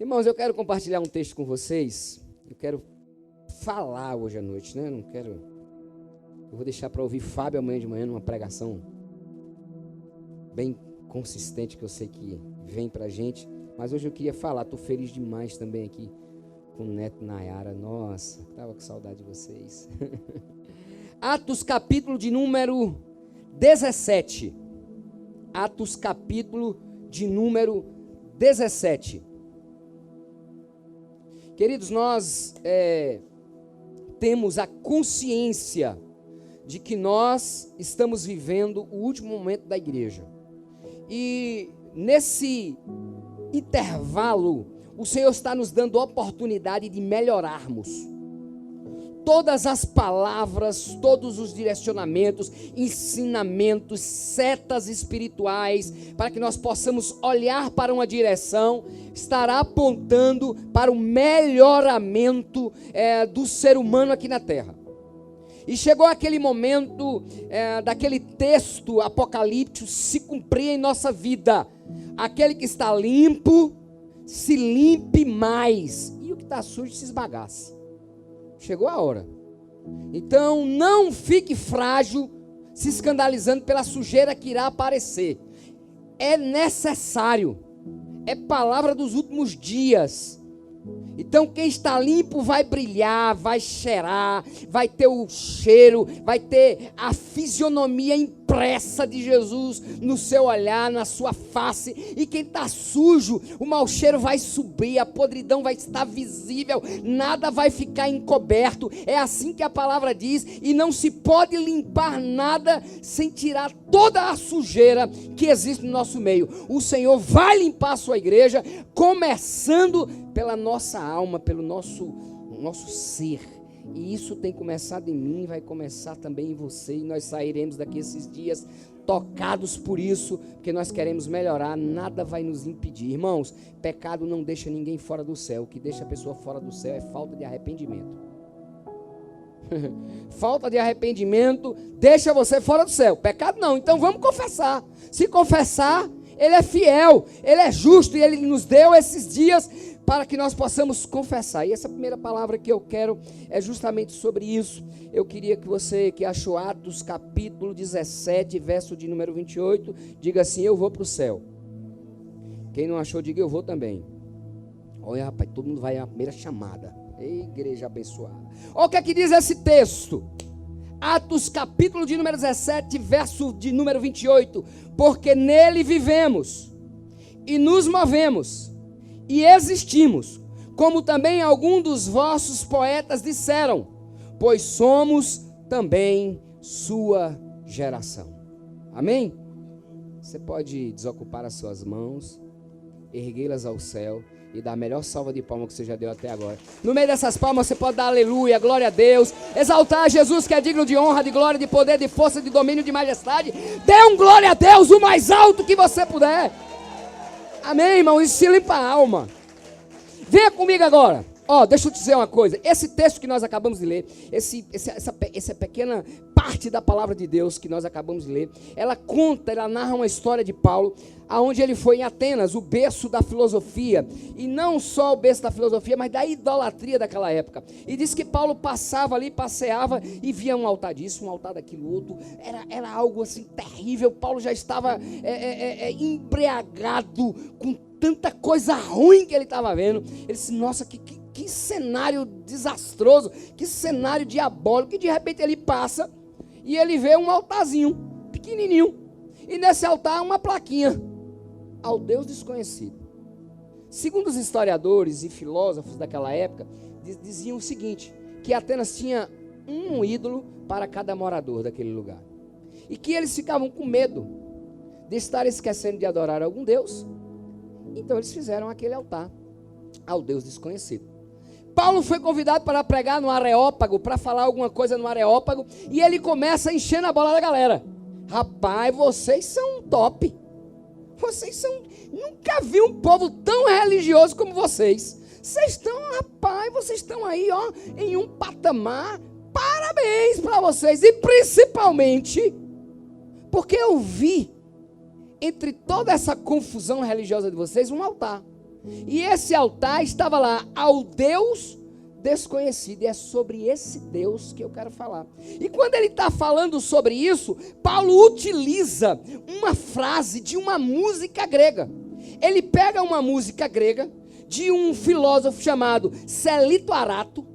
Irmãos, eu quero compartilhar um texto com vocês. Eu quero falar hoje à noite, né? Eu vou deixar para ouvir Fábio amanhã de manhã numa pregação bem consistente, que eu sei que vem pra gente. Mas hoje eu queria falar, estou feliz demais também aqui com o Neto e Nayara. Nossa, estava com saudade de vocês. Atos capítulo de número 17. Atos capítulo de número 17. Queridos, nós temos a consciência de que nós estamos vivendo o último momento da igreja. E nesse intervalo, o Senhor está nos dando a oportunidade de melhorarmos. Todas as palavras, todos os direcionamentos, ensinamentos, setas espirituais, para que nós possamos olhar para uma direção, estará apontando para o melhoramento do ser humano aqui na terra. E chegou aquele momento daquele texto apocalíptico se cumprir em nossa vida. Aquele que está limpo, se limpe mais, e o que está sujo se esbagace. Chegou a hora. Então não fique frágil, se escandalizando pela sujeira que irá aparecer. É necessário, é palavra dos últimos dias. Então quem está limpo vai brilhar, vai cheirar, vai ter o cheiro, vai ter a fisionomia impressa de Jesus no seu olhar, na sua face. E quem está sujo, o mau cheiro vai subir, a podridão vai estar visível, nada vai ficar encoberto. É assim que a palavra diz, e não se pode limpar nada sem tirar toda a sujeira que existe no nosso meio. O Senhor vai limpar a sua igreja, começando pela nossa alma, pelo nosso ser. E isso tem começado em mim, vai começar também em você. E nós sairemos daqui esses dias tocados por isso, porque nós queremos melhorar. Nada vai nos impedir. Irmãos, pecado não deixa ninguém fora do céu. O que deixa a pessoa fora do céu é falta de arrependimento. Falta de arrependimento deixa você fora do céu. Pecado não. Então vamos confessar. Se confessar, Ele é fiel, Ele é justo, e Ele nos deu esses dias para que nós possamos confessar. E essa primeira palavra que eu quero é justamente sobre isso. Eu queria que você que achou Atos capítulo 17, verso de número 28, diga assim: eu vou para o céu. Quem não achou, diga: eu vou também. Olha, rapaz, todo mundo vai à primeira chamada. Ei, igreja abençoada. Olha o que é que diz esse texto. Atos capítulo de número 17, verso de número 28. Porque nele vivemos e nos movemos e existimos, como também alguns dos vossos poetas disseram, pois somos também sua geração. Amém? Você pode desocupar as suas mãos, erguê-las ao céu e dar a melhor salva de palmas que você já deu até agora. No meio dessas palmas você pode dar aleluia, glória a Deus, exaltar Jesus que é digno de honra, de glória, de poder, de força, de domínio, de majestade. Dê um glória a Deus o mais alto que você puder. Amém, irmão? Isso se limpa a alma. Venha comigo agora. Deixa eu te dizer uma coisa. Esse texto que nós acabamos de ler, essa pequena parte da palavra de Deus que nós acabamos de ler, ela narra uma história de Paulo, aonde ele foi em Atenas, o berço da filosofia, e não só o berço da filosofia, mas da idolatria daquela época. E diz que Paulo passava ali, passeava e via um altar disso, um altar daquilo outro. Era algo assim terrível. Paulo já estava embriagado com tanta coisa ruim que ele estava vendo. Ele disse: nossa, que cenário desastroso, que cenário diabólico. E de repente ele passa e ele vê um altarzinho pequenininho, e nesse altar uma plaquinha: ao Deus desconhecido. Segundo os historiadores e filósofos daquela época, diziam o seguinte, que Atenas tinha um ídolo para cada morador daquele lugar, e que eles ficavam com medo de estar esquecendo de adorar algum Deus. Então eles fizeram aquele altar ao Deus desconhecido. Paulo foi convidado para pregar no Areópago, para falar alguma coisa no Areópago, e ele começa enchendo a bola da galera. Rapaz, vocês são top. Nunca vi um povo tão religioso como vocês. Vocês estão aí, em um patamar. Parabéns para vocês. E principalmente, porque eu vi, entre toda essa confusão religiosa de vocês, um altar. E esse altar estava lá, ao Deus desconhecido. E é sobre esse Deus que eu quero falar. E quando ele está falando sobre isso, Paulo utiliza uma frase de uma música grega. Ele pega uma música grega de um filósofo chamado Celito Arato,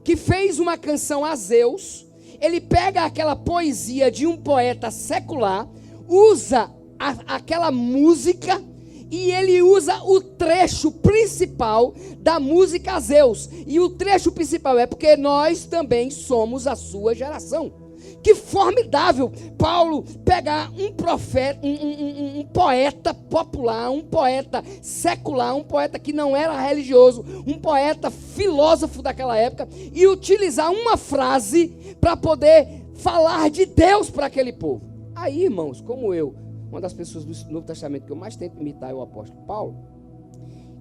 que fez uma canção a Zeus. Ele pega aquela poesia de um poeta secular, usa aquela música e ele usa o trecho principal da música a Zeus. E o trecho principal é porque nós também somos a sua geração. Que formidável Paulo pegar um profeta, um poeta popular, um poeta secular, um poeta que não era religioso, um poeta filósofo daquela época, e utilizar uma frase para poder falar de Deus para aquele povo. Aí, irmãos, como eu, uma das pessoas do Novo Testamento que eu mais tento imitar é o apóstolo Paulo,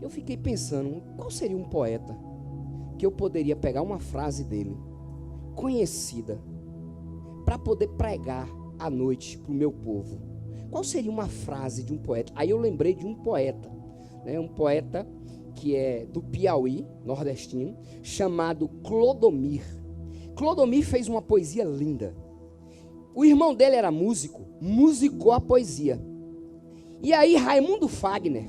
eu fiquei pensando, qual seria um poeta que eu poderia pegar uma frase dele, conhecida, para poder pregar à noite para o meu povo? Qual seria uma frase de um poeta? Aí eu lembrei de um poeta, né? Um poeta que é do Piauí, nordestino, chamado Clodomir. Clodomir fez uma poesia linda. O irmão dele era músico, musicou a poesia. E aí Raimundo Fagner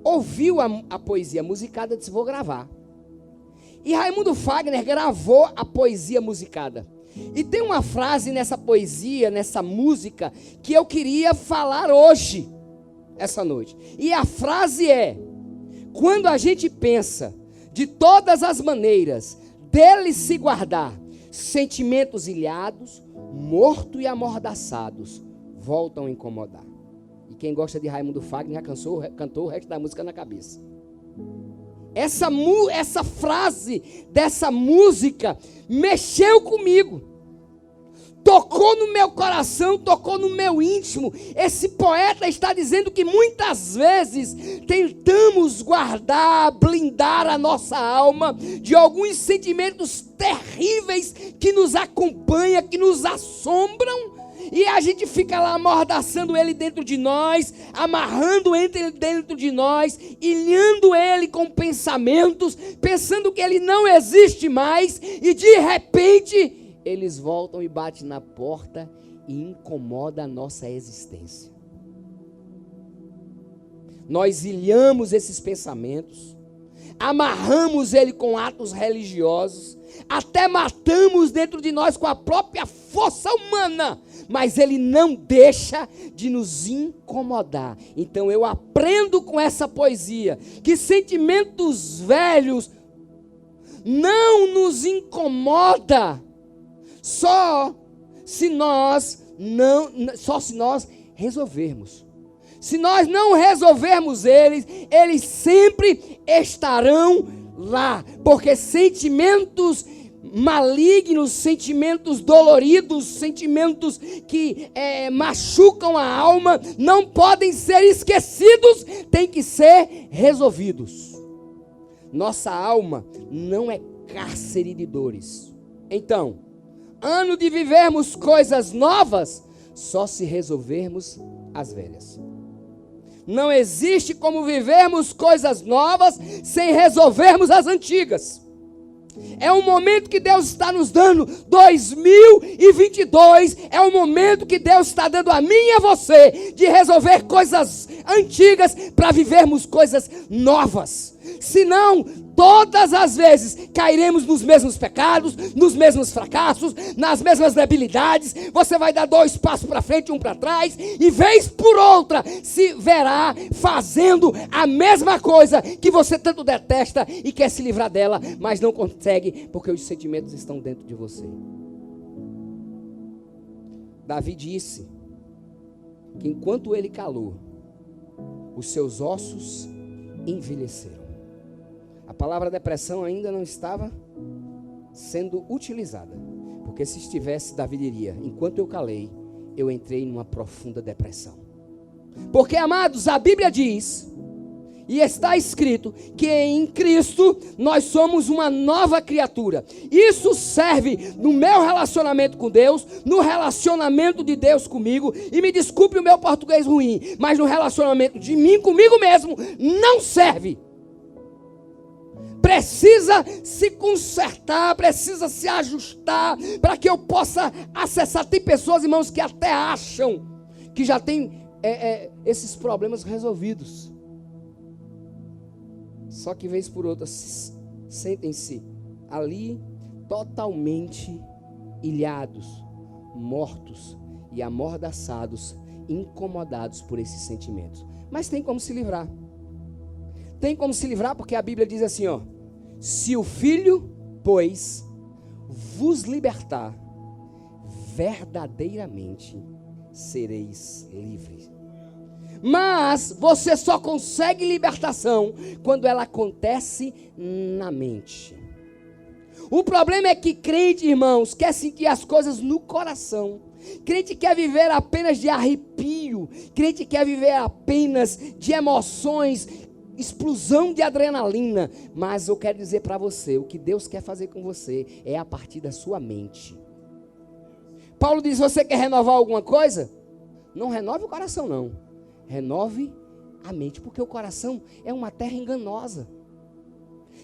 ouviu a poesia musicada e disse, vou gravar. E Raimundo Fagner gravou a poesia musicada. E tem uma frase nessa poesia, nessa música, que eu queria falar hoje, essa noite. E a frase é: quando a gente pensa de todas as maneiras dele se guardar, sentimentos ilhados, mortos e amordaçados, voltam a incomodar. E quem gosta de Raimundo Fagner já cantou o resto da música na cabeça. Essa frase dessa música mexeu comigo, tocou no meu coração, tocou no meu íntimo. Esse poeta está dizendo que muitas vezes tentamos guardar, blindar a nossa alma de alguns sentimentos terríveis que nos acompanham, que nos assombram. E a gente fica lá amordaçando ele dentro de nós, amarrando ele dentro de nós, ilhando ele com pensamentos, pensando que ele não existe mais, e de repente eles voltam e batem na porta e incomodam a nossa existência. Nós ilhamos esses pensamentos, amarramos ele com atos religiosos, até matamos dentro de nós com a própria força humana, mas ele não deixa de nos incomodar. Então eu aprendo com essa poesia que sentimentos velhos não nos incomoda só se nós resolvermos. Se nós não resolvermos eles sempre estarão lá, porque sentimentos malignos, sentimentos doloridos, sentimentos que machucam a alma, não podem ser esquecidos, tem que ser resolvidos. Nossa alma não é cárcere de dores. Então, ano de vivermos coisas novas, só se resolvermos as velhas. Não existe como vivermos coisas novas sem resolvermos as antigas. É um momento que Deus está nos dando. 2022 é um momento que Deus está dando a mim e a você de resolver coisas antigas para vivermos coisas novas. Senão, todas as vezes cairemos nos mesmos pecados, nos mesmos fracassos, nas mesmas debilidades. Você vai dar 2 passos para frente, 1 para trás, e vez por outra se verá fazendo a mesma coisa que você tanto detesta e quer se livrar dela, mas não consegue porque os sentimentos estão dentro de você. Davi disse que enquanto ele calou, os seus ossos envelheceram. A palavra depressão ainda não estava sendo utilizada, porque se estivesse, Davi diria: enquanto eu calei, eu entrei numa profunda depressão. Porque, amados, a Bíblia diz, e está escrito, que em Cristo nós somos uma nova criatura. Isso serve no meu relacionamento com Deus, no relacionamento de Deus comigo, e me desculpe o meu português ruim, mas no relacionamento de mim comigo mesmo, não serve. precisa se consertar, precisa se ajustar, para que eu possa acessar. Tem pessoas, irmãos, que até acham que já tem esses problemas resolvidos. Só que vez por outra sentem-se ali totalmente ilhados, mortos e amordaçados, incomodados por esses sentimentos. Mas tem como se livrar. Tem como se livrar, porque a Bíblia diz assim, ó: se o Filho, pois, vos libertar, verdadeiramente sereis livres. Mas você só consegue libertação quando ela acontece na mente. O problema é que crente, irmãos, quer sentir as coisas no coração. Crente quer viver apenas de arrepio. Crente quer viver apenas de emoções, explosão de adrenalina. Mas eu quero dizer para você, o que Deus quer fazer com você é a partir da sua mente. Paulo diz: você quer renovar alguma coisa? Não renove o coração, não. Renove a mente, porque o coração é uma terra enganosa.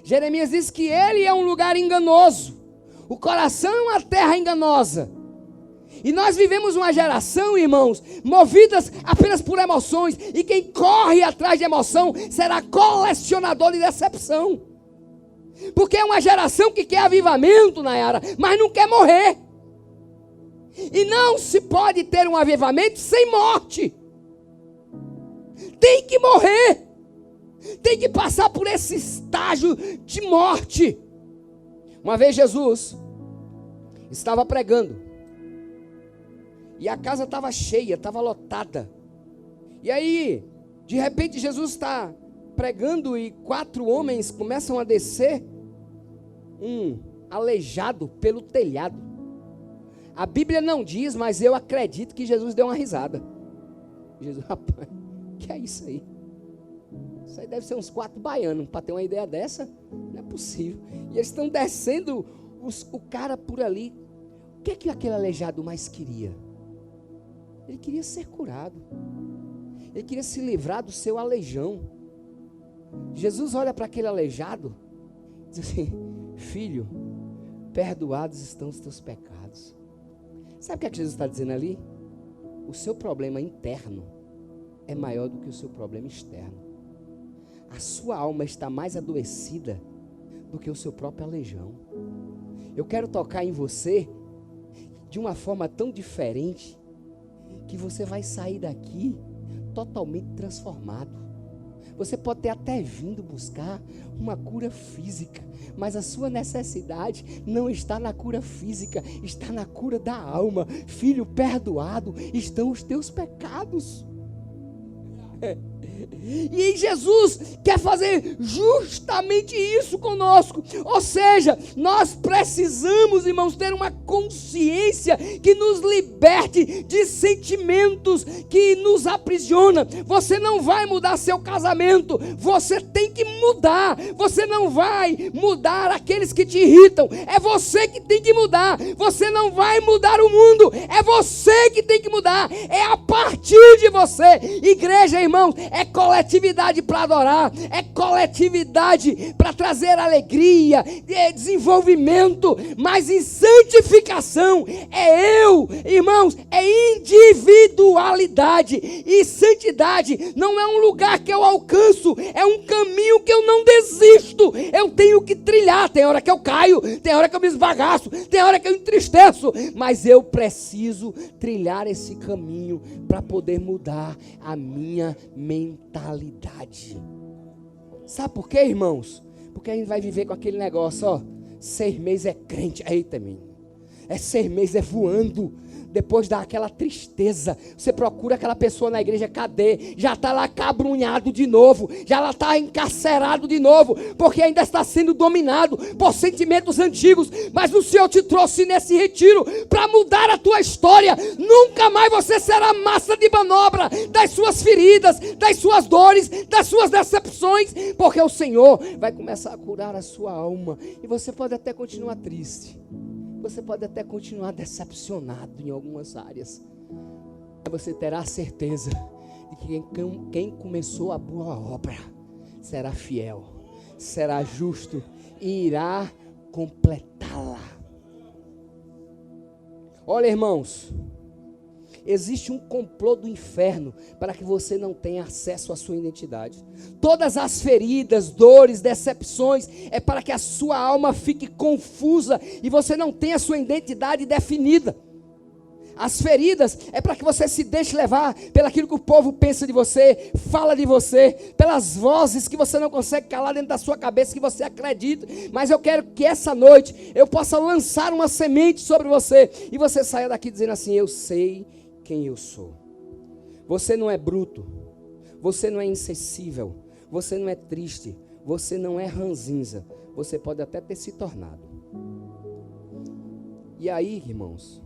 Jeremias diz que ele é um lugar enganoso. O coração é uma terra enganosa. E nós vivemos uma geração, irmãos, movidas apenas por emoções. E quem corre atrás de emoção será colecionador de decepção. Porque é uma geração que quer avivamento, Nayara, mas não quer morrer. E não se pode ter um avivamento sem morte. Tem que morrer. Tem que passar por esse estágio de morte. Uma vez Jesus estava pregando. E a casa estava cheia, estava lotada. E aí, de repente, Jesus está pregando e 4 homens começam a descer. Um aleijado pelo telhado. A Bíblia não diz, mas eu acredito que Jesus deu uma risada. Jesus, rapaz, que é isso aí? Isso aí deve ser uns 4 baianos, para ter uma ideia dessa. Não é possível. E eles estão descendo o cara por ali. O que é que aquele aleijado mais queria? Ele queria ser curado. Ele queria se livrar do seu aleijão. Jesus olha para aquele aleijado e diz assim: filho, perdoados estão os teus pecados. Sabe o que é que Jesus está dizendo ali? O seu problema interno é maior do que o seu problema externo. A sua alma está mais adoecida do que o seu próprio aleijão. Eu quero tocar em você de uma forma tão diferente que você vai sair daqui totalmente transformado. Você pode ter até vindo buscar uma cura física, mas a sua necessidade não está na cura física, está na cura da alma. Filho, perdoado estão os teus pecados. E Jesus quer fazer justamente isso conosco. Ou seja, nós precisamos, irmãos, ter uma consciência que nos liberte de sentimentos que nos aprisionam. Você não vai mudar seu casamento, você tem que mudar. Você não vai mudar aqueles que te irritam, é você que tem que mudar. Você não vai mudar o mundo, é você que tem que mudar. É a partir de você. Igreja, irmãos, é coletividade para adorar, é coletividade para trazer alegria, é desenvolvimento, mas em santificação é eu, irmãos, é individualidade. E santidade não é um lugar que eu alcanço, é um caminho que eu não desisto. Eu tenho que trilhar. Tem hora que eu caio, tem hora que eu me esbagaço, tem hora que eu entristeço, mas eu preciso trilhar esse caminho para poder mudar a minha mentalidade. Sabe por quê, irmãos? Porque a gente vai viver com aquele negócio, ó, 6 meses é crente, eita, menino, 6 meses é voando. Depois dá aquela tristeza, você procura aquela pessoa na igreja, cadê? Já está lá cabrunhado de novo, já está encarcerado de novo, porque ainda está sendo dominado por sentimentos antigos. Mas o Senhor te trouxe nesse retiro para mudar a tua história. Nunca mais você será massa de manobra das suas feridas, das suas dores, das suas decepções, porque o Senhor vai começar a curar a sua alma. E você pode até continuar triste, você pode até continuar decepcionado em algumas áreas, mas você terá a certeza de que quem começou a boa obra será fiel. será justo e irá completá-la. Olha, irmãos, existe um complô do inferno para que você não tenha acesso à sua identidade. Todas as feridas, dores, decepções, é para que a sua alma fique confusa e você não tenha a sua identidade definida. As feridas é para que você se deixe levar pelaquilo que o povo pensa de você, fala de você, pelas vozes que você não consegue calar dentro da sua cabeça, que você acredita. Mas eu quero que essa noite eu possa lançar uma semente sobre você e você saia daqui dizendo assim: eu sei quem eu sou. Você não é bruto, você não é insensível, você não é triste, você não é ranzinza, você pode até ter se tornado. E aí, irmãos,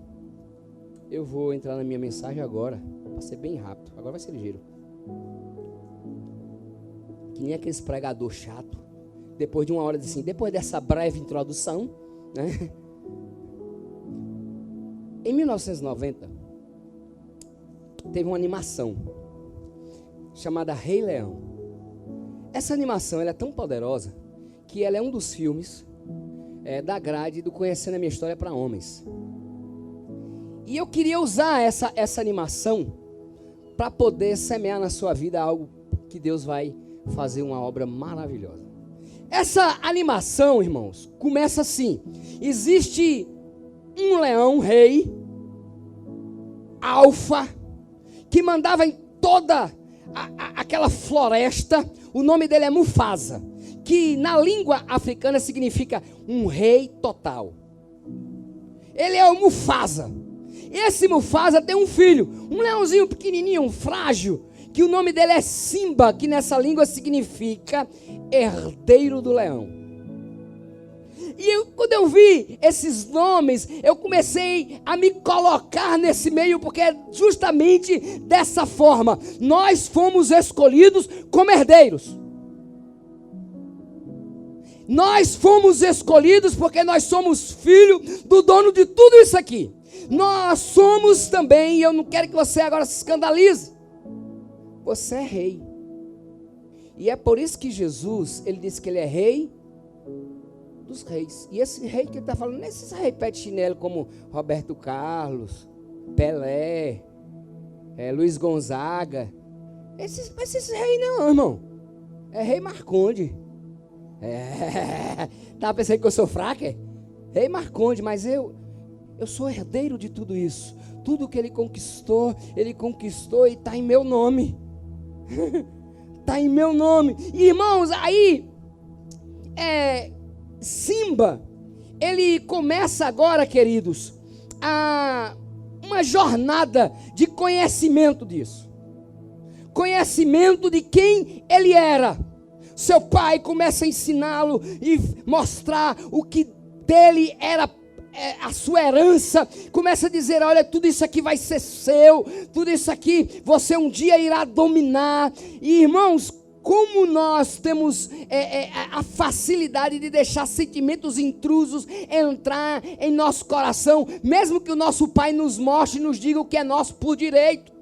eu vou entrar na minha mensagem agora, para ser bem rápido, agora vai ser ligeiro. Que nem aqueles pregador chato, depois de uma hora assim, depois dessa breve introdução, né? Em 1990, teve uma animação chamada Rei Leão. Essa animação ela é tão poderosa que ela é um dos filmes da grade do Conhecendo a Minha História para Homens. E eu queria usar essa animação para poder semear na sua vida algo que Deus vai fazer uma obra maravilhosa. Essa animação, irmãos, começa assim: existe um leão rei, alfa, que mandava em toda aquela floresta. O nome dele é Mufasa, que na língua africana significa um rei total. Ele é o Mufasa. Esse Mufasa tem um filho, um leãozinho pequenininho, um frágil, que o nome dele é Simba, que nessa língua significa herdeiro do leão. E quando eu vi esses nomes, eu comecei a me colocar nesse meio, porque é justamente dessa forma. Nós fomos escolhidos como herdeiros. Nós fomos escolhidos porque nós somos filhos do dono de tudo isso aqui. Nós somos também, e eu não quero que você agora se escandalize, você é rei. E é por isso que Jesus, ele disse que ele é rei dos reis. E esse rei que ele está falando, não é esses reis pé de chinelo como Roberto Carlos, Pelé, Luiz Gonzaga. Esses reis não, irmão. É rei Marconde. Estava pensando que eu sou fraco? Rei Marconde, mas eu sou herdeiro de tudo isso. Tudo que ele conquistou e está em meu nome. Está em meu nome. Irmãos, aí Simba, ele começa agora, queridos, uma jornada de conhecimento disso. Conhecimento de quem ele era. Seu pai começa a ensiná-lo e mostrar o que dele era a sua herança. Começa a dizer: olha, tudo isso aqui vai ser seu, tudo isso aqui você um dia irá dominar. E irmãos, como nós temos a facilidade de deixar sentimentos intrusos entrar em nosso coração, mesmo que o nosso pai nos mostre e nos diga o que é nosso por direito,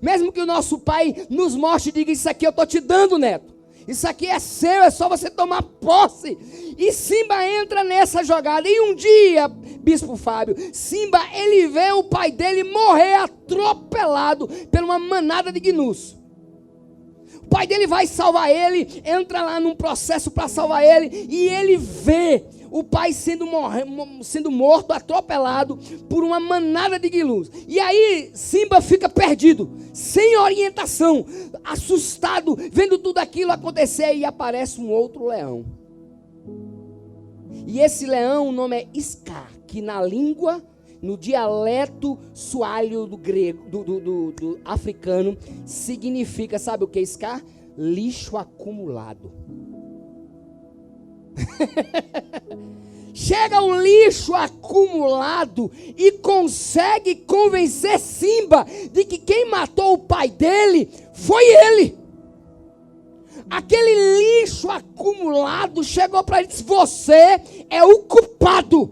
mesmo que o nosso pai nos mostre e diga: isso aqui eu estou te dando, neto, isso aqui é seu, é só você tomar posse. E Simba entra nessa jogada. E um dia, Bispo Fábio, Simba, ele vê o pai dele morrer atropelado por uma manada de gnus. O pai dele vai salvar ele, entra lá num processo para salvar ele, e ele vê o pai sendo morto, atropelado por uma manada de gnus. E aí Simba fica perdido, sem orientação, assustado, vendo tudo aquilo acontecer, e aparece um outro leão. E esse leão, o nome é Scar, que na língua, no dialeto suálio do grego, do africano, significa, sabe o que é Scar? Lixo acumulado. Chega um lixo acumulado e consegue convencer Simba de que quem matou o pai dele foi ele. Aquele lixo acumulado chegou para ele e disse: você é o culpado.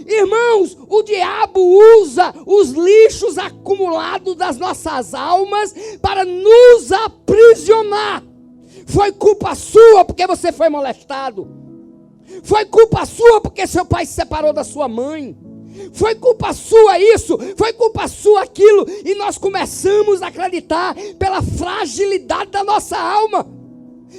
Irmãos, o diabo usa os lixos acumulados das nossas almas para nos aprisionar, Foi culpa sua porque você foi molestado. Foi culpa sua porque seu pai se separou da sua mãe. Foi culpa sua isso, foi culpa sua aquilo. E nós começamos a acreditar pela fragilidade da nossa alma,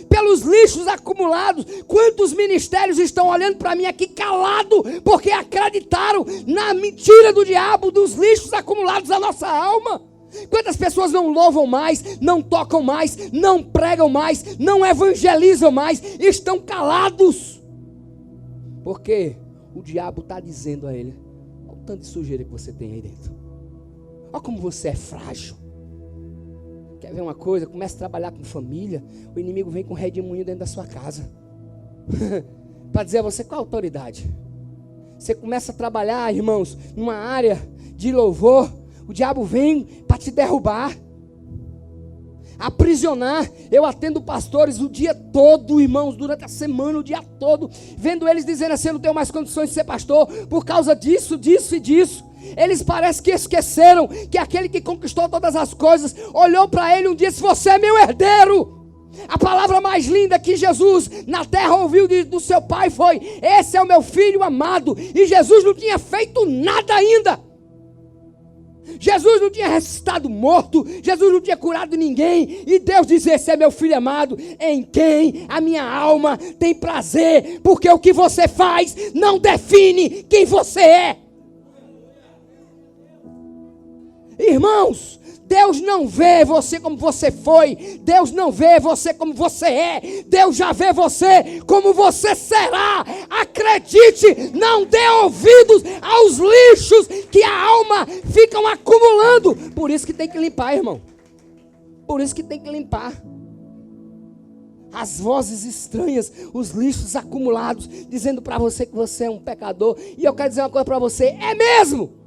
pelos lixos acumulados. Quantos ministérios estão olhando para mim aqui calado, porque acreditaram na mentira do diabo, dos lixos acumulados da nossa alma? Quantas pessoas não louvam mais, não tocam mais, não pregam mais, não evangelizam mais, estão calados, porque o diabo está dizendo a ele: olha o tanto de sujeira que você tem aí dentro, olha como você é frágil. Quer ver uma coisa? Comece a trabalhar com família, o inimigo vem com redemoinho dentro da sua casa para dizer a você qual a autoridade. Você começa a trabalhar, irmãos, numa área de louvor, o diabo vem para te derrubar, aprisionar. Eu atendo pastores o dia todo, irmãos, durante a semana, o dia todo, vendo eles dizendo assim: eu não tenho mais condições de ser pastor por causa disso, disso e disso. Eles parecem que esqueceram que aquele que conquistou todas as coisas olhou para ele um dia e disse: você é meu herdeiro. A palavra mais linda que Jesus na terra ouviu do seu pai foi: esse é o meu filho amado. E Jesus não tinha feito nada ainda. Jesus não tinha ressuscitado morto, Jesus não tinha curado ninguém, e Deus diz: esse é meu filho amado, em quem a minha alma tem prazer, porque o que você faz não define quem você é. Irmãos, Deus não vê você como você foi, Deus não vê você como você é, Deus já vê você como você será. Acredite, não dê ouvidos aos lixos que a alma ficam acumulando. Por isso que tem que limpar, irmão. Por isso que tem que limpar. As vozes estranhas, os lixos acumulados, dizendo para você que você é um pecador. E eu quero dizer uma coisa para você: é mesmo.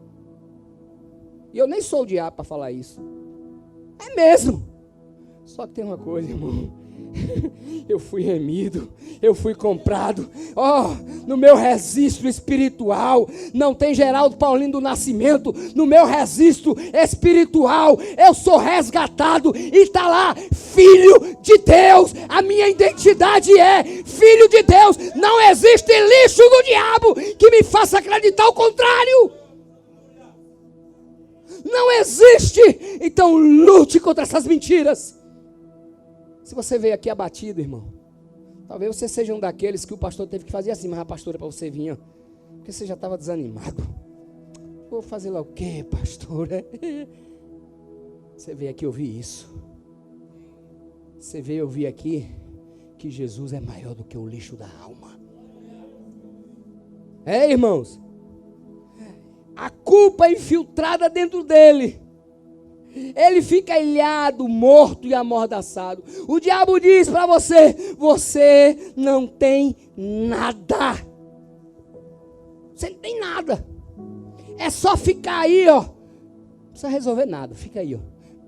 E eu nem sou o diabo para falar isso. É mesmo. Só que tem uma coisa, irmão. Eu fui remido, eu fui comprado. No meu registro espiritual não tem Geraldo Paulino do Nascimento. No meu registro espiritual eu sou resgatado e está lá: filho de Deus. A minha identidade é filho de Deus. Não existe lixo do diabo que me faça acreditar o contrário. Não existe. Então lute contra essas mentiras. Se você veio aqui abatido, irmão, talvez você seja um daqueles que o pastor teve que fazer assim: mas a pastora, para você vir, porque você já estava desanimado. Vou fazer lá o quê, pastora? Você veio aqui ouvir isso. Você veio ouvir aqui que Jesus é maior do que o lixo da alma. É, irmãos? A culpa é infiltrada dentro dele. Ele fica ilhado, morto e amordaçado. O diabo diz para você: você não tem nada. Você não tem nada. É só ficar aí, ó. Não precisa resolver nada. Fica aí, ó,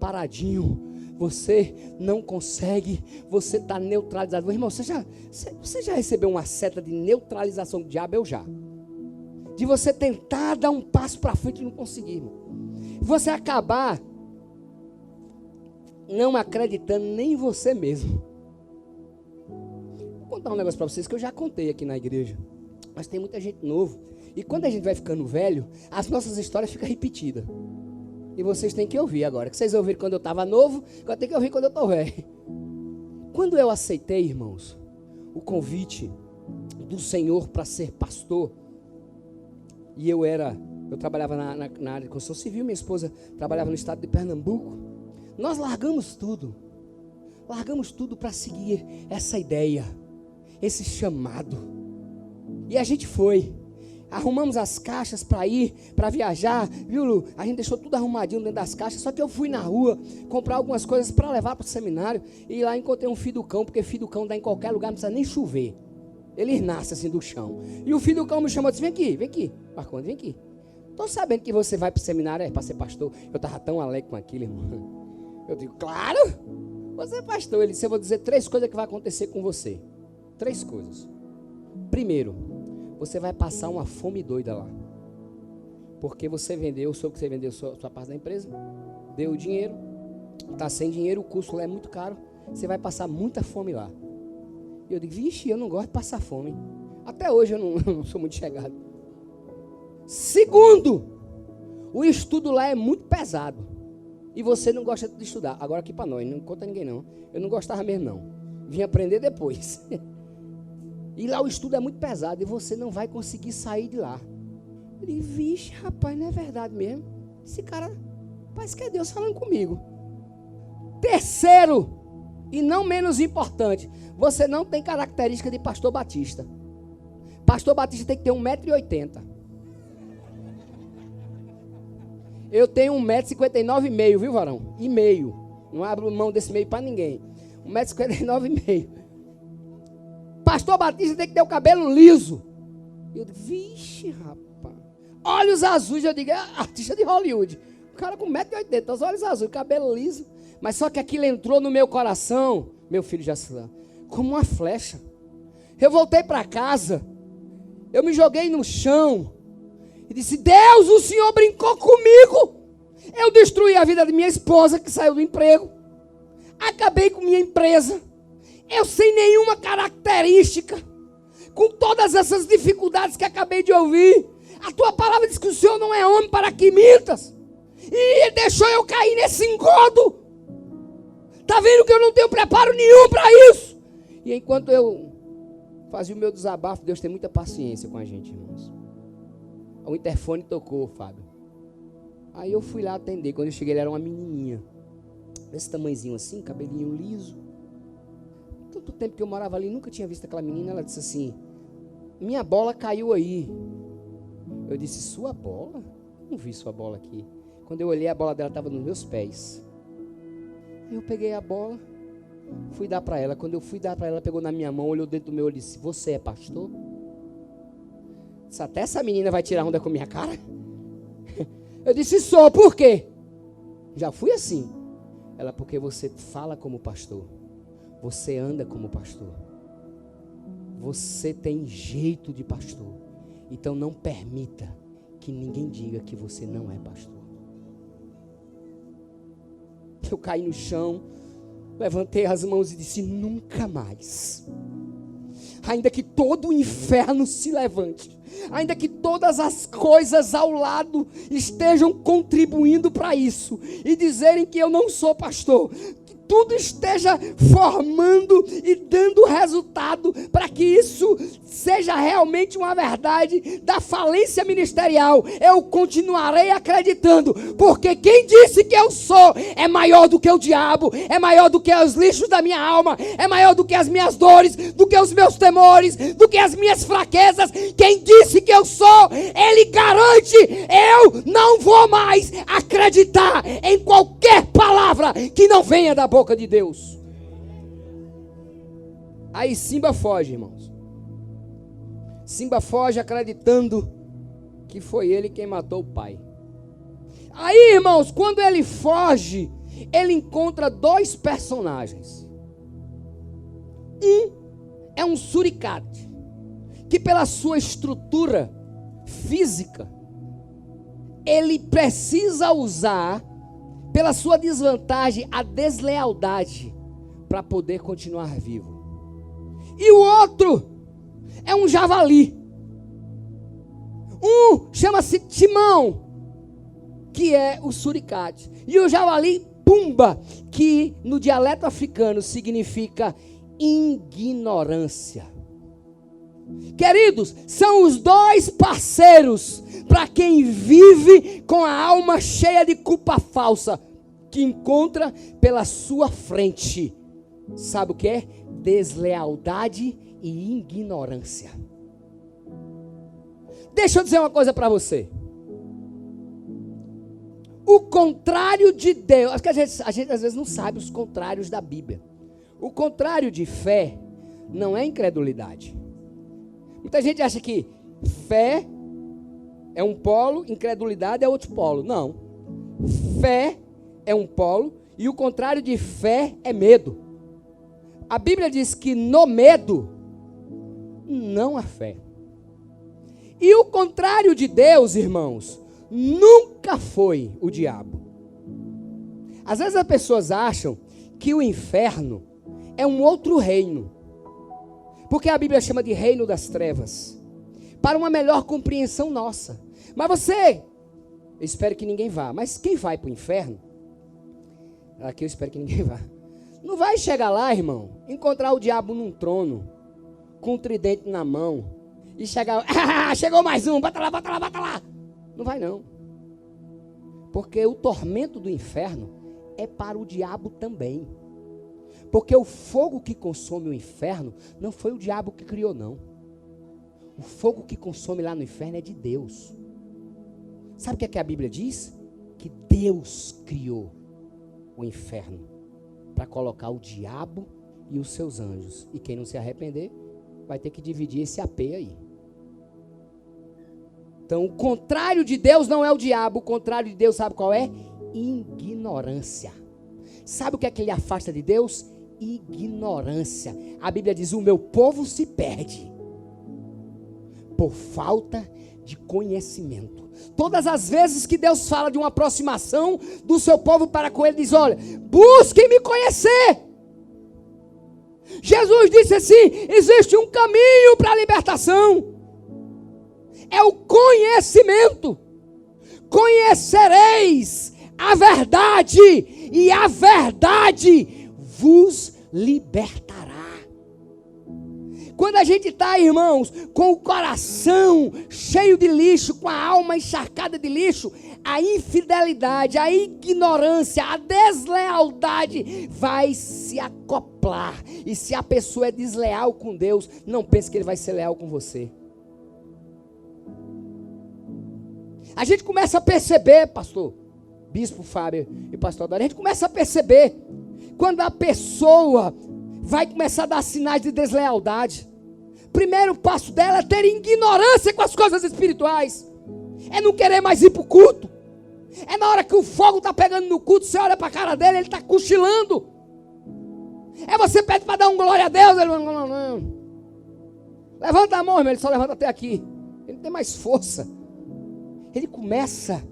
paradinho. Você não consegue. Você está neutralizado. Irmão, você já recebeu uma seta de neutralização do diabo? Eu já. De você tentar dar um passo para frente e não conseguir, irmão. Você acabar não acreditando nem em você mesmo. Vou contar um negócio para vocês que eu já contei aqui na igreja. Mas tem muita gente novo. E quando a gente vai ficando velho, as nossas histórias ficam repetidas. E vocês têm que ouvir agora. Que vocês ouviram quando eu estava novo, agora tem que ouvir quando eu estou velho. Quando eu aceitei, irmãos, o convite do Senhor para ser pastor, e eu trabalhava na área de construção civil, minha esposa trabalhava no estado de Pernambuco. Nós largamos tudo para seguir essa ideia, esse chamado. E a gente foi, arrumamos as caixas para ir, para viajar, viu, Lu? A gente deixou tudo arrumadinho dentro das caixas. Só que eu fui na rua comprar algumas coisas para levar para o seminário, e lá encontrei um filho do cão, porque filho do cão dá em qualquer lugar, não precisa nem chover. Ele nasce assim do chão. E o filho do cão me chamou e disse: vem aqui, Marcondes, vem aqui. Estou sabendo que você vai para o seminário para ser pastor. Eu estava tão alegre com aquilo, irmão. Eu digo: claro, você é pastor. Ele disse: eu vou dizer 3 coisas que vai acontecer com você. 3 coisas. Primeiro, você vai passar uma fome doida lá. Porque você vendeu, soube que você vendeu sua parte da empresa, deu o dinheiro, está sem dinheiro, o custo lá é muito caro. você vai passar muita fome lá. E eu digo, vixe, eu não gosto de passar fome. Até hoje eu não sou muito chegado. Segundo, o estudo lá é muito pesado. E você não gosta de estudar. Agora aqui para nós, não conta ninguém não. Eu não gostava mesmo não. Vim aprender depois. E lá o estudo é muito pesado e você não vai conseguir sair de lá. Eu digo, vixe, rapaz, não é verdade mesmo? Esse cara, parece que é Deus falando comigo. Terceiro, e não menos importante, você não tem característica de pastor batista. Pastor batista tem que ter 1,80 m. Eu tenho 1,59 m, viu, varão? E meio. Não abro mão desse meio para ninguém. 1,59 m. Pastor batista tem que ter o cabelo liso. Eu digo, vixe, rapaz. Olhos azuis, eu digo, é artista de Hollywood. O cara com 1,80 m, os olhos azuis, cabelo liso. Mas só que aquilo entrou no meu coração, meu filho Jacilã, como uma flecha. Eu voltei para casa, eu me joguei no chão e disse, Deus, o Senhor brincou comigo. Eu destruí a vida de minha esposa que saiu do emprego. Acabei com minha empresa. Eu sem nenhuma característica, com todas essas dificuldades que acabei de ouvir. A tua palavra diz que o Senhor não é homem para que mintas. E Ele deixou eu cair nesse engodo. Está vendo que eu não tenho preparo nenhum para isso? E enquanto eu fazia o meu desabafo, Deus tem muita paciência com a gente, irmãos. O interfone tocou, Fábio. Aí eu fui lá atender. Quando eu cheguei, ela era uma menininha. Desse tamanhozinho assim, cabelinho liso. Tanto tempo que eu morava ali, nunca tinha visto aquela menina. Ela disse assim, minha bola caiu aí. Eu disse, sua bola? Não vi sua bola aqui. Quando eu olhei, a bola dela estava nos meus pés. Eu peguei a bola, fui dar para ela. Quando eu fui dar para ela, ela pegou na minha mão, olhou dentro do meu olho e disse, você é pastor? Disse, até essa menina vai tirar onda com a minha cara? Eu disse, sou, por quê? Já fui assim. Ela, porque você fala como pastor. Você anda como pastor. Você tem jeito de pastor. Então não permita que ninguém diga que você não é pastor. Eu caí no chão, levantei as mãos e disse, nunca mais. Ainda que todo o inferno se levante, ainda que todas as coisas ao lado estejam contribuindo para isso, e dizerem que eu não sou pastor, tudo esteja formando e dando resultado para que isso seja realmente uma verdade da falência ministerial, eu continuarei acreditando, porque quem disse que eu sou é maior do que o diabo, é maior do que os lixos da minha alma, é maior do que as minhas dores, do que os meus temores, do que as minhas fraquezas. Quem disse que eu sou, ele garante, eu não vou mais acreditar em qualquer palavra que não venha da boca de Deus. Aí Simba foge, irmãos. Simba foge acreditando que foi ele quem matou o pai. Aí, irmãos, quando ele foge, ele encontra dois personagens. Um é um suricate, que pela sua estrutura física, ele precisa usar, pela sua desvantagem, a deslealdade, para poder continuar vivo. E o outro é um javali. Um chama-se Timão, que é o suricate. E o javali, Pumba, que no dialeto africano significa ignorância. Queridos, são os dois parceiros para quem vive com a alma cheia de culpa falsa, que encontra pela sua frente, sabe o que é? Deslealdade e ignorância. Deixa eu dizer uma coisa para você. O contrário de Deus, acho que a gente às vezes não sabe os contrários da Bíblia. O contrário de fé não é incredulidade. Muita gente acha que fé é um polo, incredulidade é outro polo. Não. Fé é um polo e o contrário de fé é medo. A Bíblia diz que no medo não há fé. E o contrário de Deus, irmãos, nunca foi o diabo. Às vezes as pessoas acham que o inferno é um outro reino. Porque a Bíblia chama de reino das trevas. Para uma melhor compreensão nossa. Mas você, eu espero que ninguém vá. Mas quem vai para o inferno? Aqui eu espero que ninguém vá. Não vai chegar lá, irmão, encontrar o diabo num trono, com um tridente na mão, e chegar, chegou mais um, bota lá, bota lá, bota lá. Não vai não. Porque o tormento do inferno é para o diabo também. Porque o fogo que consome o inferno não foi o diabo que criou, não. O fogo que consome lá no inferno é de Deus. Sabe o que a Bíblia diz? Que Deus criou o inferno para colocar o diabo e os seus anjos. E quem não se arrepender vai ter que dividir esse AP aí. Então, o contrário de Deus não é o diabo. O contrário de Deus, sabe qual é? Ignorância. Sabe o que é que ele afasta de Deus? Ignorância. A Bíblia diz: o meu povo se perde por falta de conhecimento. Todas as vezes que Deus fala de uma aproximação do seu povo para com ele, diz: olha, busquem me conhecer. Jesus disse assim: existe um caminho para a libertação. É o conhecimento. Conhecereis a verdade, e a verdade vos libertará. Quando a gente está, irmãos, com o coração cheio de lixo, com a alma encharcada de lixo, a infidelidade, a ignorância, a deslealdade vai se acoplar. E se a pessoa é desleal com Deus, não pense que ele vai ser leal com você. A gente começa a perceber, pastor, bispo Fábio e pastor Dória, a gente começa a perceber quando a pessoa vai começar a dar sinais de deslealdade. Primeiro passo dela é ter ignorância com as coisas espirituais. É não querer mais ir para o culto. É na hora que o fogo está pegando no culto, você olha para a cara dele, ele está cochilando. É você pede para dar um glória a Deus, ele não. Levanta a mão, irmão, ele só levanta até aqui. Ele não tem mais força. Ele começa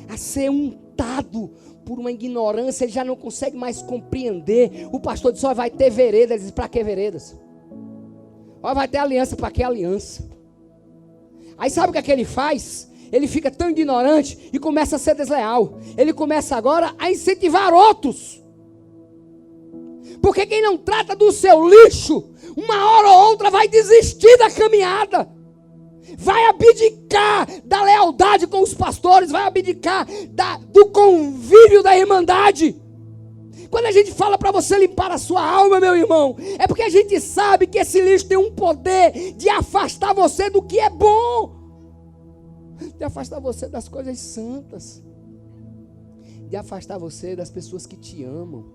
a ser untado por uma ignorância, ele já não consegue mais compreender. O pastor diz: ó, vai ter veredas. Ele diz: para que veredas? Ó, vai ter aliança, para que aliança? Aí sabe o que ele faz? Ele fica tão ignorante e começa a ser desleal. Ele começa agora a incentivar outros. Porque quem não trata do seu lixo, uma hora ou outra vai desistir da caminhada. Vai abdicar da lealdade com os pastores, vai abdicar do convívio da irmandade. Quando a gente fala para você limpar a sua alma, meu irmão, é porque a gente sabe que esse lixo tem um poder de afastar você do que é bom, de afastar você das coisas santas, de afastar você das pessoas que te amam.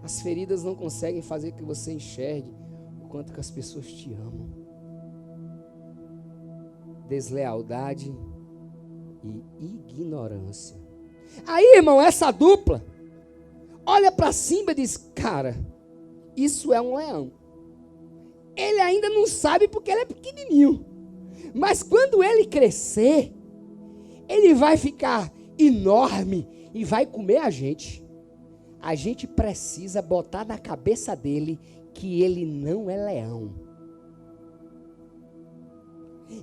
As feridas não conseguem fazer que você enxergue o quanto que as pessoas te amam. Deslealdade e ignorância. Aí, irmão, essa dupla olha para cima e diz: cara, isso é um leão. Ele ainda não sabe porque ele é pequenininho. Mas quando ele crescer, ele vai ficar enorme e vai comer a gente. A gente precisa botar na cabeça dele que ele não é leão.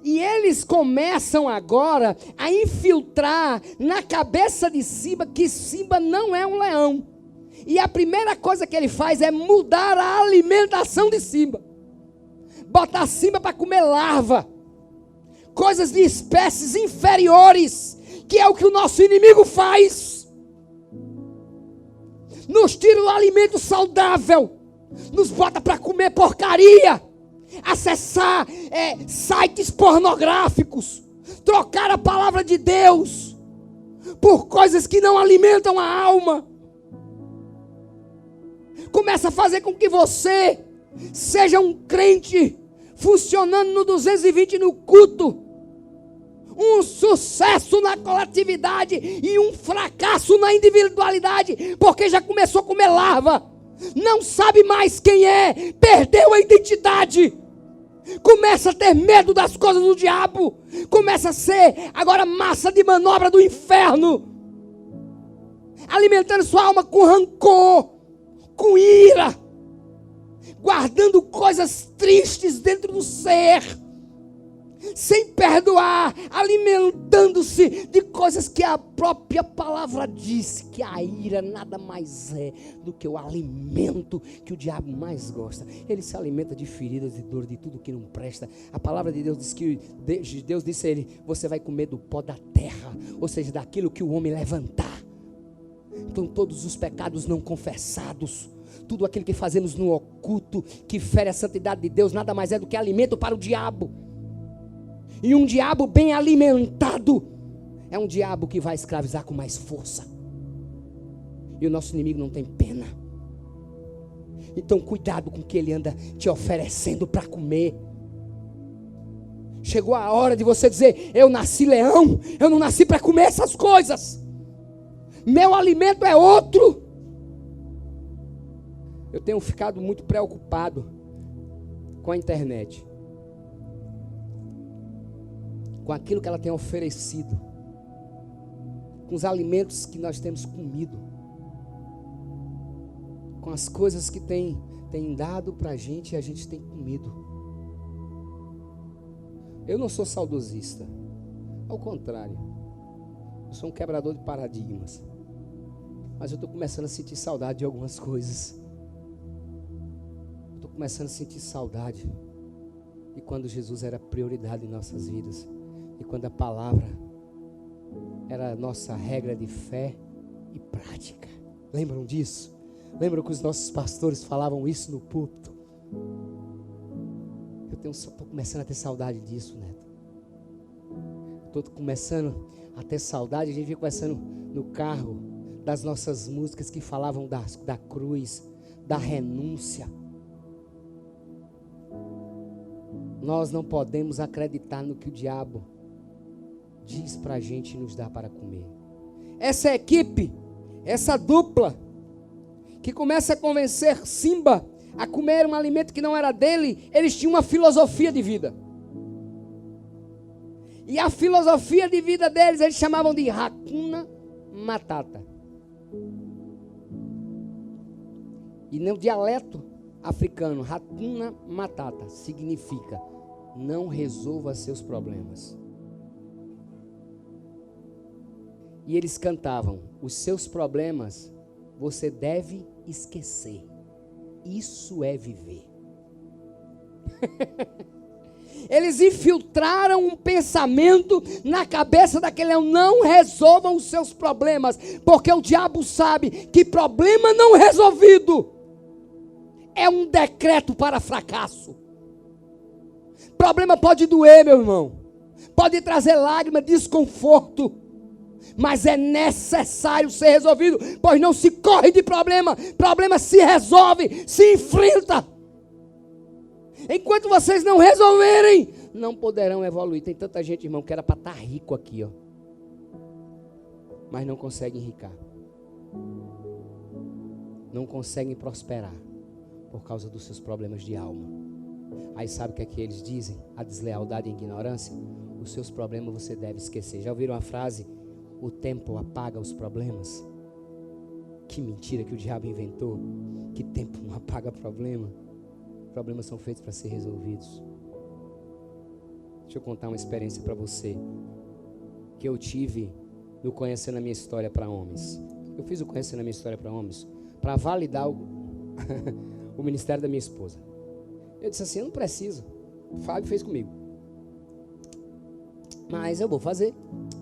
E eles começam agora a infiltrar na cabeça de Simba que Simba não é um leão. E a primeira coisa que ele faz é mudar a alimentação de Simba. Botar Simba para comer larva. Coisas de espécies inferiores. Que é o que o nosso inimigo faz. Nos tira o alimento saudável. Nos bota para comer porcaria. Acessar sites pornográficos, trocar a palavra de Deus por coisas que não alimentam a alma. Começa a fazer com que você seja um crente funcionando no 220 no culto, um sucesso na coletividade e um fracasso na individualidade, porque já começou a comer larva, não sabe mais quem é, perdeu a identidade. Começa a ter medo das coisas do diabo. Começa a ser agora massa de manobra do inferno. Alimentando sua alma com rancor, com ira, guardando coisas tristes dentro do ser, sem perdoar, alimentando-se de coisas que a própria palavra diz, que a ira nada mais é do que o alimento que o diabo mais gosta. Ele se alimenta de feridas, de dor, de tudo que não presta. A palavra de Deus diz que Deus disse a ele: você vai comer do pó da terra, ou seja, daquilo que o homem levantar. Então todos os pecados não confessados, tudo aquilo que fazemos no oculto, que fere a santidade de Deus, nada mais é do que alimento para o diabo. E um diabo bem alimentado é um diabo que vai escravizar com mais força. E o nosso inimigo não tem pena. Então cuidado com o que ele anda te oferecendo para comer. Chegou a hora de você dizer: eu nasci leão, eu não nasci para comer essas coisas. Meu alimento é outro. Eu tenho ficado muito preocupado com a internet, com aquilo que ela tem oferecido, com os alimentos que nós temos comido, com as coisas que tem dado para a gente e a gente tem comido. Eu não sou saudosista, ao contrário, eu sou um quebrador de paradigmas, mas eu estou começando a sentir saudade de algumas coisas. Estou começando a sentir saudade de quando Jesus era prioridade em nossas vidas, e quando a palavra era a nossa regra de fé e prática. Lembram disso? Lembram que os nossos pastores falavam isso no púlpito? Estou começando a ter saudade disso, Neto. Estou começando a ter saudade. A gente vinha conversando no carro das nossas músicas que falavam da cruz, da renúncia. Nós não podemos acreditar no que o diabo diz para a gente e nos dá para comer. Essa equipe, essa dupla, que começa a convencer Simba a comer um alimento que não era dele, eles tinham uma filosofia de vida. E a filosofia de vida deles, eles chamavam de Hakuna Matata. E no dialeto africano, Hakuna Matata significa: não resolva seus problemas. E eles cantavam: os seus problemas você deve esquecer. Isso é viver. Eles infiltraram um pensamento na cabeça daquele leão: não resolvam os seus problemas, porque o diabo sabe que problema não resolvido é um decreto para fracasso. Problema pode doer, meu irmão, pode trazer lágrima, desconforto, mas é necessário ser resolvido, pois não se corre de problema, problema se resolve, se enfrenta. Enquanto vocês não resolverem, não poderão evoluir. Tem tanta gente, irmão, que era para estar rico aqui, ó, mas não conseguem enricar, não conseguem prosperar por causa dos seus problemas de alma. Aí sabe o que é que eles dizem? A deslealdade e a ignorância. Os seus problemas você deve esquecer. Já ouviram a frase: o tempo apaga os problemas? Que mentira que o diabo inventou. Que tempo não apaga problema. Problemas são feitos para ser resolvidos. Deixa eu contar uma experiência para você que eu tive no Conhecendo a Minha História para Homens. Eu fiz o Conhecendo a Minha História para Homens para validar o ministério da minha esposa. Eu disse assim: eu não preciso. O Fábio fez comigo, mas eu vou fazer,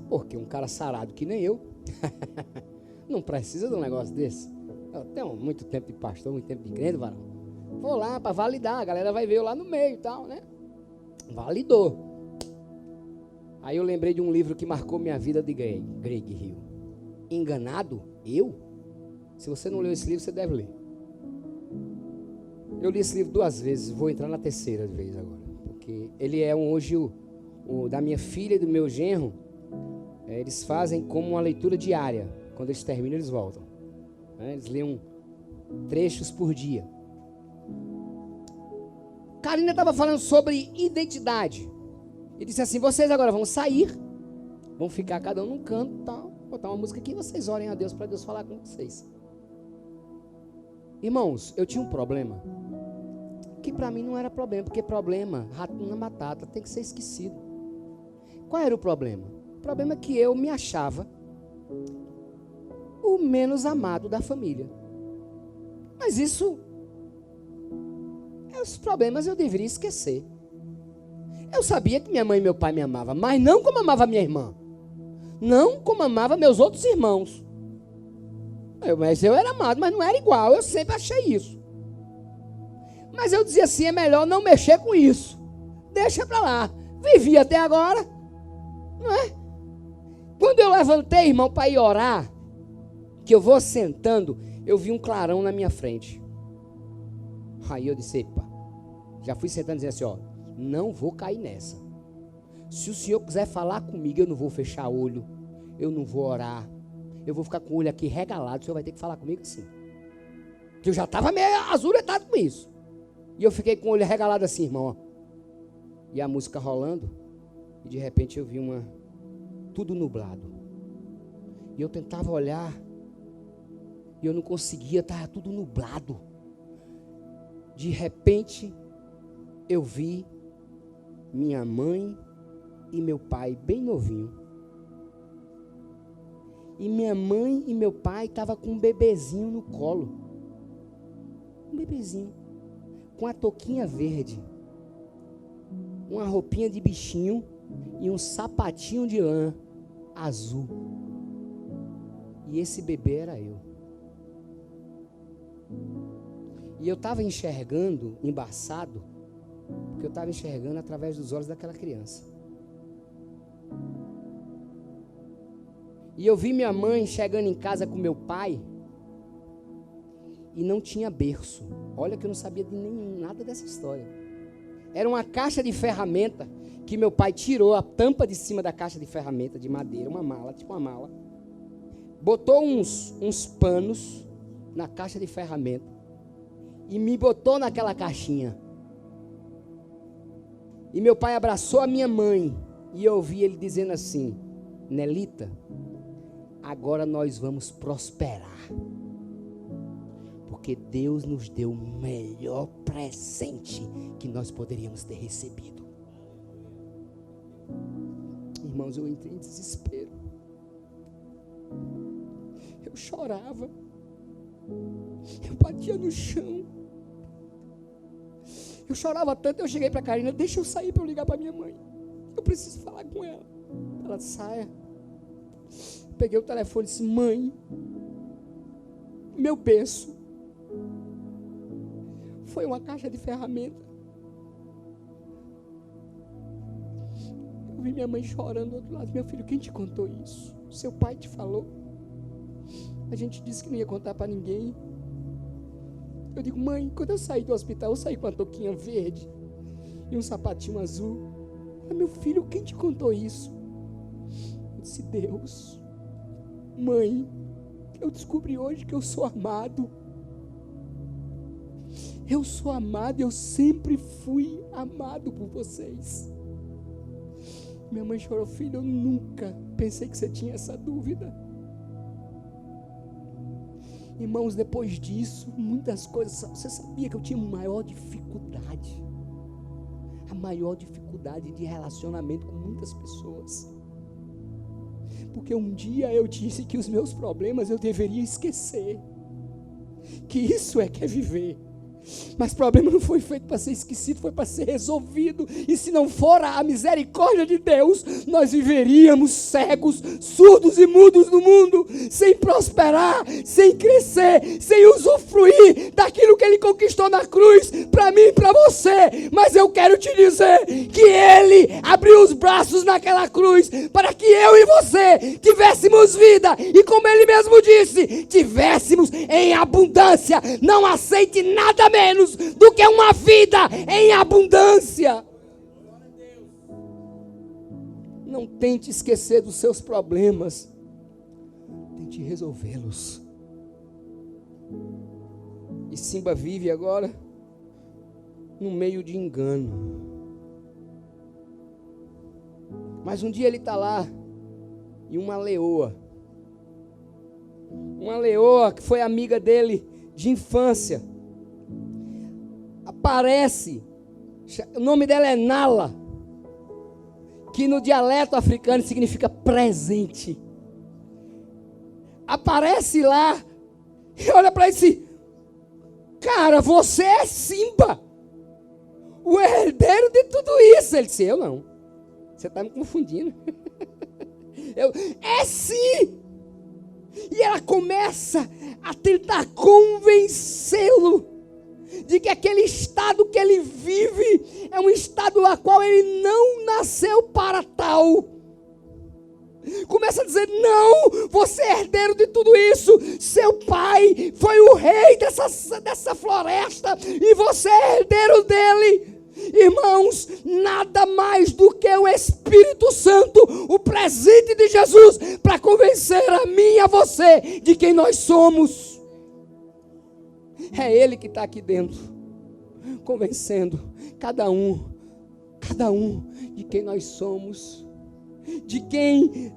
porque um cara sarado que nem eu não precisa de um negócio desse. Eu tenho muito tempo de pastor, muito tempo de crente, varão. Vou lá para validar, a galera vai ver eu lá no meio e tal, né? Validou. Aí eu lembrei de um livro que marcou minha vida, de Greg Hill. Enganado? Eu? Se você não leu esse livro, você deve ler. Eu li esse livro 2 vezes, vou entrar na 3ª vez agora, porque ele é hoje o da minha filha e do meu genro. Eles fazem como uma leitura diária. Quando eles terminam, eles voltam. Eles leem trechos por dia. Karina estava falando sobre identidade. E disse assim: vocês agora vão sair, vão ficar cada um num canto, tal, botar uma música aqui e vocês orem a Deus para Deus falar com vocês. Irmãos, eu tinha um problema, que para mim não era problema, porque problema, rato na batata, tem que ser esquecido. Qual era o problema? O problema é que eu me achava o menos amado da família. Mas isso, os problemas eu deveria esquecer. Eu sabia que minha mãe e meu pai me amavam, mas não como amava minha irmã. Não como amava meus outros irmãos. Mas eu era amado, mas não era igual. Eu sempre achei isso. Mas eu dizia assim, é melhor não mexer com isso. Deixa pra lá. Vivi até agora. Não é? Quando eu levantei, irmão, para ir orar, que eu vou sentando, eu vi um clarão na minha frente. Aí eu disse, epa, já fui sentando e dizendo assim, ó, não vou cair nessa. Se o Senhor quiser falar comigo, eu não vou fechar olho, eu não vou orar, eu vou ficar com o olho aqui regalado, o Senhor vai ter que falar comigo assim. Porque eu já estava meio azuretado com isso. E eu fiquei com o olho regalado assim, irmão, ó. E a música rolando, e de repente eu vi tudo nublado. E eu tentava olhar, e eu não conseguia, estava tudo nublado. De repente, eu vi minha mãe e meu pai bem novinho. E minha mãe e meu pai estavam com um bebezinho no colo. Um bebezinho. Com a touquinha verde. Uma roupinha de bichinho e um sapatinho de lã azul. E esse bebê era eu. E eu estava enxergando, embaçado, porque eu estava enxergando através dos olhos daquela criança. E eu vi minha mãe chegando em casa com meu pai e não tinha berço. Olha que eu não sabia de nada dessa história. Era uma caixa de ferramenta que meu pai tirou a tampa de cima da caixa de ferramenta de madeira, uma mala, tipo uma mala. Botou uns panos na caixa de ferramenta e me botou naquela caixinha. E meu pai abraçou a minha mãe e eu ouvi ele dizendo assim: Nelita, agora nós vamos prosperar, porque Deus nos deu o melhor presente que nós poderíamos ter recebido. Irmãos, eu entrei em desespero. Eu chorava. Eu batia no chão. Eu chorava tanto, eu cheguei para a Karina, deixa eu sair para eu ligar para minha mãe. Eu preciso falar com ela. Ela, saia. Peguei o telefone e disse: mãe, meu berço foi uma caixa de ferramenta. Eu vi minha mãe chorando do outro lado. Meu filho, quem te contou isso? Seu pai te falou? A gente disse que não ia contar para ninguém. Eu digo: mãe, quando eu saí do hospital, eu saí com uma touquinha verde e um sapatinho azul. Meu filho, quem te contou isso? Eu disse: Deus. Mãe, eu descobri hoje que eu sou amado. Eu sou amado, eu sempre fui amado por vocês. Minha mãe chorou: filho, eu nunca pensei que você tinha essa dúvida. Irmãos, depois disso, muitas coisas, você sabia que eu tinha maior dificuldade, a maior dificuldade de relacionamento com muitas pessoas, porque um dia eu disse que os meus problemas eu deveria esquecer, que isso é que é viver. Mas problema não foi feito para ser esquecido, foi para ser resolvido. E se não for a misericórdia de Deus, nós viveríamos cegos, surdos e mudos no mundo, sem prosperar, sem crescer, sem usufruir daquilo que Ele conquistou na cruz, para mim e para você. Mas eu quero te dizer que Ele abriu os braços naquela cruz, para que eu e você tivéssemos vida, e como Ele mesmo disse, tivéssemos em abundância. Não aceite nada menos do que uma vida em abundância. Não tente esquecer dos seus problemas, tente resolvê-los. E Simba vive agora no meio de engano. Mas um dia ele está lá e uma leoa que foi amiga dele de infância. Aparece, o nome dela é Nala, que no dialeto africano significa presente. Aparece lá e olha para esse cara, você é Simba, o herdeiro de tudo isso. Ele disse, eu não, você está me confundindo. É sim. E ela começa a tentar convencê-lo de que aquele estado que ele vive é um estado a qual ele não nasceu para tal. Começa a dizer, não, você é herdeiro de tudo isso, seu pai foi o rei dessa floresta, e você é herdeiro dele. Irmãos, nada mais do que o Espírito Santo, o presente de Jesus, para convencer a mim e a você de quem nós somos. É Ele que está aqui dentro, convencendo cada um de quem nós somos, de quem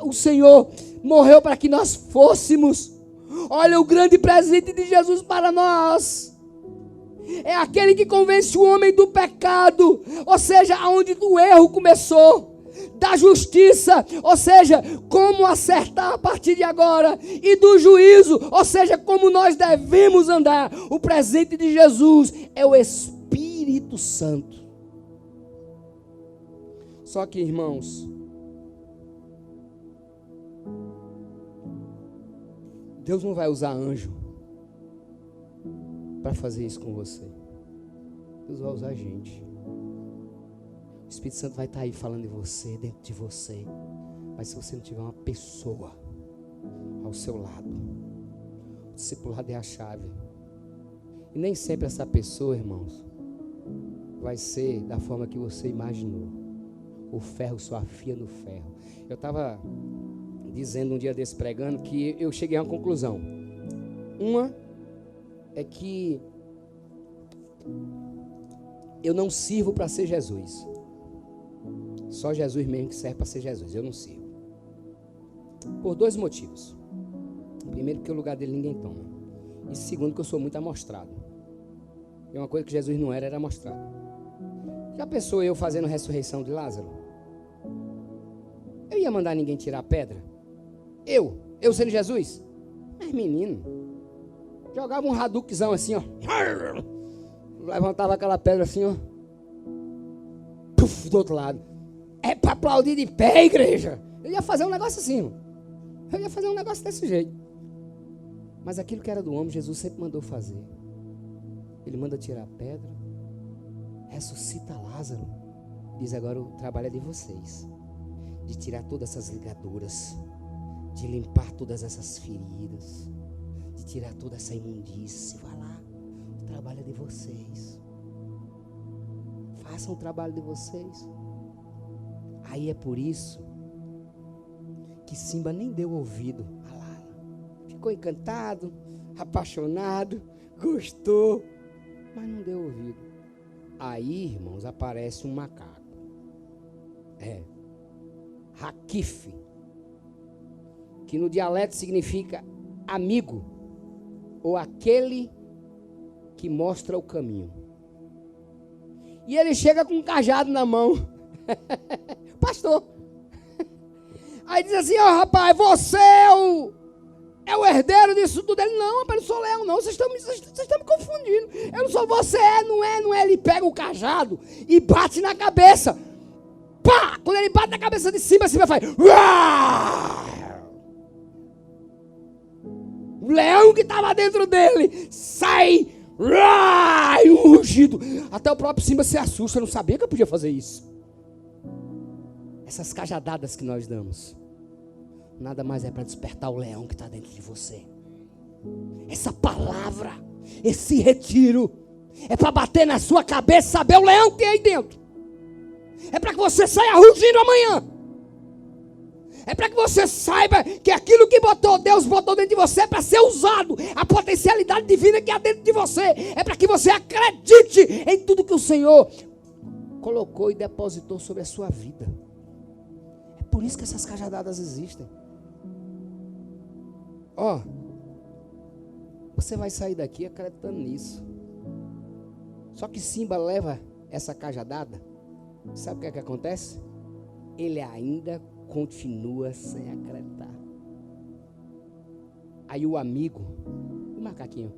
o Senhor morreu para que nós fôssemos. Olha o grande presente de Jesus para nós. É aquele que convence o homem do pecado, ou seja, aonde o erro começou, da justiça, ou seja, como acertar a partir de agora, e do juízo, ou seja, como nós devemos andar. O presente de Jesus é o Espírito Santo. Só que, irmãos, Deus não vai usar anjo para fazer isso com você. Deus vai usar a gente. O Espírito Santo vai estar aí falando de você, dentro de você. Mas se você não tiver uma pessoa ao seu lado, o discipulado é a chave. E nem sempre essa pessoa, irmãos, vai ser da forma que você imaginou. O ferro só afia no ferro. Eu estava dizendo um dia desse, pregando, que eu cheguei a uma conclusão. Uma é que eu não sirvo para ser Jesus. Só Jesus mesmo que serve para ser Jesus. Eu não sirvo. Por dois motivos. Primeiro, porque o lugar dele ninguém toma. E segundo, que eu sou muito amostrado. E uma coisa que Jesus não era amostrado. Já pensou eu fazendo a ressurreição de Lázaro? Eu ia mandar ninguém tirar a pedra? Eu sendo Jesus? Mas menino, jogava um Hadoukezão assim, ó. Levantava aquela pedra assim, ó. Puf, do outro lado. É para aplaudir de pé, igreja. Eu ia fazer um negócio assim, irmão. Eu ia fazer um negócio desse jeito. Mas aquilo que era do homem, Jesus sempre mandou fazer. Ele manda tirar a pedra, ressuscita Lázaro. Diz, agora o trabalho é de vocês. De tirar todas essas ligaduras, de limpar todas essas feridas, de tirar toda essa imundície. Vai lá, o trabalho é de vocês. Façam o trabalho de vocês. Aí é por isso que Simba nem deu ouvido a Lala. Ficou encantado, apaixonado, gostou, mas não deu ouvido. Aí, irmãos, aparece um macaco. Raquife, que no dialeto significa amigo, ou aquele que mostra o caminho. E ele chega com um cajado na mão. Pastor. Aí diz assim, ó, rapaz, você é o herdeiro disso tudo. Ele, não, rapaz, eu não sou leão, não. Vocês estão me confundindo. Eu não sou você, não é. Ele pega o cajado e bate na cabeça. Pá! Quando ele bate na cabeça de cima, Simba faz. Uau! O leão que estava dentro dele sai. Uau! E um rugido. Até o próprio Simba se assusta. Eu não sabia que eu podia fazer isso. Essas cajadadas que nós damos, nada mais é para despertar o leão que está dentro de você. Essa palavra, esse retiro, é para bater na sua cabeça, saber o leão que tem aí dentro. É para que você saia rugindo amanhã. É para que você saiba que aquilo que Deus botou dentro de você é para ser usado. A potencialidade divina que há dentro de você é para que você acredite em tudo que o Senhor colocou e depositou sobre a sua vida. É por isso que essas cajadadas existem. Você vai sair daqui acreditando nisso. Só que Simba leva essa cajadada. Sabe o que é que acontece? Ele ainda continua sem acreditar. Aí o amigo, o macaquinho,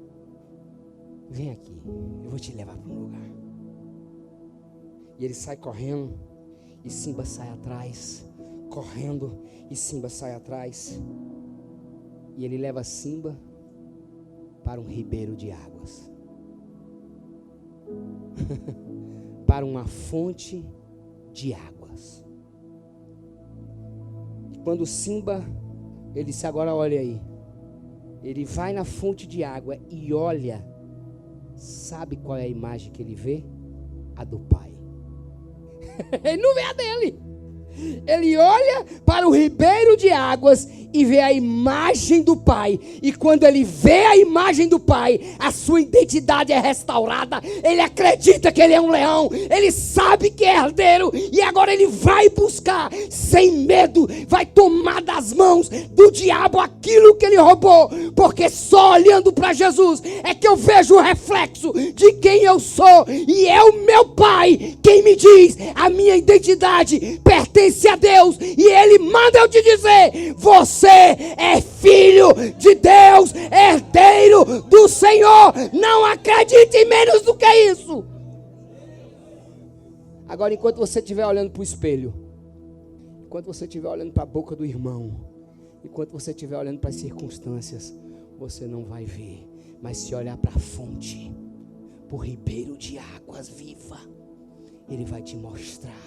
vem aqui, eu vou te levar para um lugar. E ele sai correndo, e Simba sai atrás, correndo, e Simba sai atrás. E ele leva Simba para um ribeiro de águas. Para uma fonte de águas. E quando Simba, ele disse, agora olha aí. Ele vai na fonte de água e olha. Sabe qual é a imagem que ele vê? A do pai. Ele não vê a dele. Ele olha para o ribeiro de águas e vê a imagem do pai. E quando ele vê a imagem do pai, a sua identidade é restaurada. Ele acredita que ele é um leão. Ele sabe que é herdeiro. E agora ele vai buscar sem medo. Vai tomar das mãos do diabo aquilo que ele roubou. Porque só olhando para Jesus é que eu vejo o reflexo de quem eu sou. E é o meu pai quem me diz: a minha identidade pertence a Deus, e Ele manda eu te dizer: você é filho de Deus, herdeiro do Senhor. Não acredite em menos do que isso. Agora, enquanto você estiver olhando para o espelho, enquanto você estiver olhando para a boca do irmão, enquanto você estiver olhando para as circunstâncias, você não vai ver. Mas se olhar para a fonte, para o ribeiro de águas viva, Ele vai te mostrar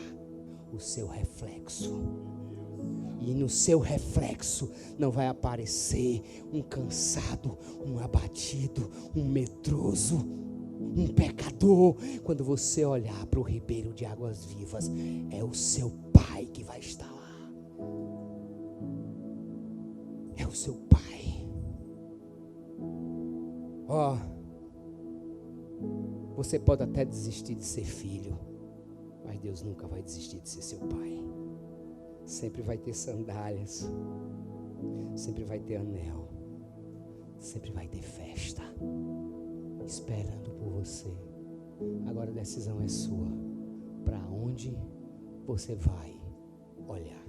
o seu reflexo. E no seu reflexo não vai aparecer um cansado, um abatido, um medroso, um pecador. Quando você olhar para o ribeiro de águas vivas, é o seu pai que vai estar lá. É o seu pai. Você pode até desistir de ser filho, mas Deus nunca vai desistir de ser seu pai. Sempre vai ter sandálias, sempre vai ter anel, sempre vai ter festa esperando por você. Agora a decisão é sua. Para onde você vai olhar?